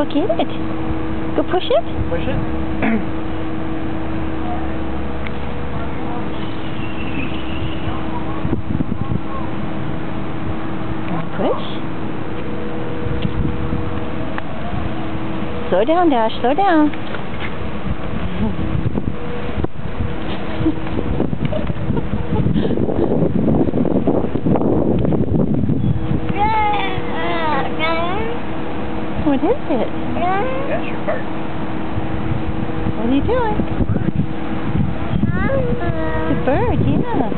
Go get it. Go push it. Push it. Push. Slow down, Dash. Slow down. What is it? That's your cart. What are you doing? It's a bird, yeah.